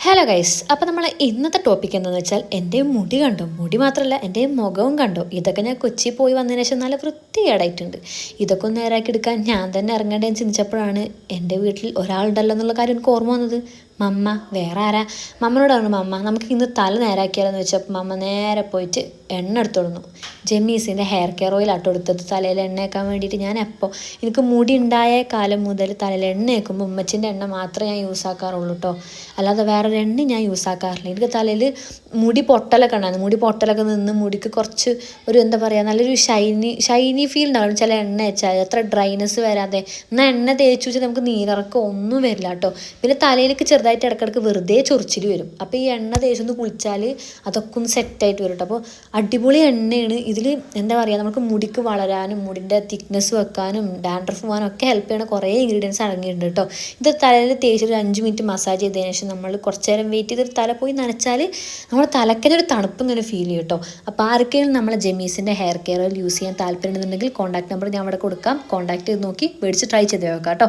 Hello guys, അപ്പോൾ നമ്മൾ ഇന്നത്തെ ടോപ്പിക് എന്താണെന്ന് വെച്ചാൽ എൻ്റെ മുടി കണ്ടോ, മുടി മാത്രമല്ല എൻ്റെ മുഖവും കണ്ടോ. ഇതൊക്കെ ഞാൻ കൊച്ചി പോയി വന്നതിന് ശേഷം നല്ല വൃത്തികേടായിട്ടുണ്ട്. ഇതൊക്കെ ഒന്ന് നേരാക്കി എടുക്കാൻ ഞാൻ തന്നെ ഇറങ്ങേണ്ടതെന്ന് ചിന്തിച്ചപ്പോഴാണ് എൻ്റെ വീട്ടിൽ ഒരാളുണ്ടല്ലോ എന്നുള്ള കാര്യം എനിക്ക് ഓർമ്മ വന്നത്. മമ്മ, വേറെ ആരാ? മമ്മനോടാണ്, മമ്മ നമുക്ക് ഇന്ന് തല നേരാക്കിയാലെന്ന് വെച്ചപ്പോൾ മമ്മ നേരെ പോയിട്ട് എണ്ണ എടുത്തോളുന്നു. ജെമ്മീസിൻ്റെ ഹെയർ കെയർ ഓയിൽ ആട്ടോ എടുത്തത് തലയിൽ എണ്ണ വെക്കാൻ വേണ്ടിയിട്ട്. ഞാൻ എപ്പോൾ എനിക്ക് മുടി ഉണ്ടായ കാലം മുതൽ തലയിൽ എണ്ണ വെക്കുമ്പോൾ ഉമ്മച്ചിൻ്റെ എണ്ണ മാത്രമേ ഞാൻ യൂസ് ആക്കാറുള്ളൂ കേട്ടോ. അല്ലാതെ വേറെ എണ്ണ ഞാൻ യൂസ് ആക്കാറില്ല. എനിക്ക് തലയിൽ മുടി പൊട്ടലൊക്കെ ഉണ്ടായിരുന്നു. മുടി പൊട്ടലൊക്കെ നിന്ന് മുടിക്ക് കുറച്ച് ഒരു എന്താ പറയുക, നല്ലൊരു ഷൈനി ഫീൽ ഉണ്ടാവും ചില എണ്ണ വെച്ചാൽ. അത്ര ഡ്രൈനെസ് വരാതെ എന്നാൽ എണ്ണ തേച്ച് വെച്ചാൽ നമുക്ക് നീരിറക്കം ഒന്നും വരില്ല കേട്ടോ. പിന്നെ തലയിലേക്ക് ചെറുതായിട്ട് ഇടയ്ക്കിടയ്ക്ക് വെറുതെ ചൊറിച്ചിൽ വരും. അപ്പോൾ ഈ എണ്ണ തേച്ചൊന്ന് കുളിച്ചാൽ അതൊക്കെ ഒന്ന് സെറ്റായിട്ട് വരും കേട്ടോ. അപ്പോൾ അടിപൊളി എണ്ണയാണ്. ഇതിൽ എന്താ പറയുക, നമുക്ക് മുടിക്ക് വളരാനും മുടിൻ്റെ തിക്നെസ് വെക്കാനും ഡാൻഡ്രഫ് പോകാനും ഒക്കെ ഹെൽപ്പ് ചെയ്യുന്ന കുറേ ഇൻഗ്രീഡിയൻസ് അടങ്ങിയിട്ടുണ്ട് കേട്ടോ. ഇത് തലയിൽ തേച്ചിട്ട് 5 മിനിറ്റ് മസാജ് ചെയ്തതിന് ശേഷം നമ്മൾ കുറച്ച് നേരം വെയിറ്റ് ചെയ്തിട്ട് തല പോയി നനച്ചാൽ നമ്മുടെ തലക്കൻ്റെ ഒരു തണുപ്പ് ഇങ്ങനെ ഫീൽ ചെയ്യും കേട്ടോ. അപ്പോൾ ആർക്കെങ്കിലും നമ്മളെ ജെമ്മീസിൻ്റെ ഹെയർ കെയർ ഓയിൽ യൂസ് ചെയ്യാൻ താല്പര്യമുണ്ടെന്നുണ്ടെങ്കിൽ കോൺടാക്ട് നമ്പർ ഞാൻ അവിടെ കൊടുക്കാം. കോൺടാക്ട് ചെയ്ത് നോക്കി മേടിച്ച് ട്രൈ ചെയ്ത് നോക്കാം കേട്ടോ.